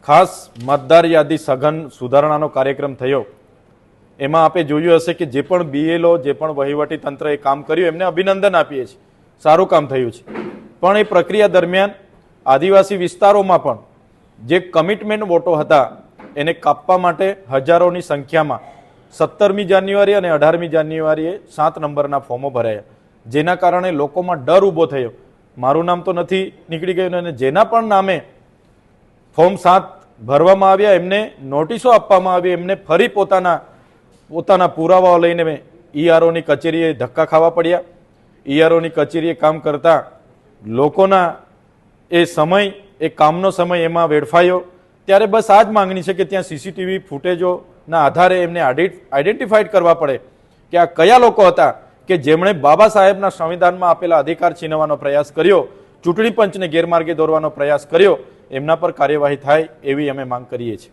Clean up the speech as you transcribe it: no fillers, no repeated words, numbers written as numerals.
ખાસ મતદાર યાદી સઘન સુધારણાનો કાર્યક્રમ થયો એમાં આપે જોયું હશે કે જે પણ બીએલઓ જે પણ વહીવટી તંત્રએ કામ કર્યું એમને અભિનંદન આપીએ છીએ, સારું કામ થયું છે. પણ એ પ્રક્રિયા દરમિયાન આદિવાસી વિસ્તારોમાં પણ જે કમિટમેન્ટ વોટો હતા એને કાપવા માટે હજારોની સંખ્યામાં 17મી જાન્યુઆરી અને 18મી જાન્યુઆરીએ 7 નંબરના ફોર્મો ભરાયા, જેના કારણે લોકોમાં ડર ઊભો થયો. મારું નામ તો નથી નીકળી ગયું અને જેના પણ નામે ફોર્મ 7 ભરવામાં આવ્યા એમને નોટિસો આપવામાં આવી, એમને ફરી પોતાના પુરાવાઓ લઈને ઈઆરઓની કચેરીએ ધક્કા ખાવા પડ્યા. ઈઆરઓની કચેરીએ કામ કરતા લોકોના એ સમય, એ કામનો સમય એમાં વેડફાયો. ત્યારે બસ આ જ માંગણી છે કે ત્યાં સીસીટીવી ફૂટેજોના આધારે એમને આઈડેન્ટિફાઈડ કરવા પડે કે આ કયા લોકો હતા કે જેમણે બાબા સાહેબના સંવિધાનમાં આપેલા અધિકાર છીનવવાનો પ્રયાસ કર્યો, ચૂંટણી પંચને ગેરમાર્ગે દોરવાનો પ્રયાસ કર્યો. એમના પર કાર્યવાહી થાય એવી અમે માંગ કરીએ છીએ.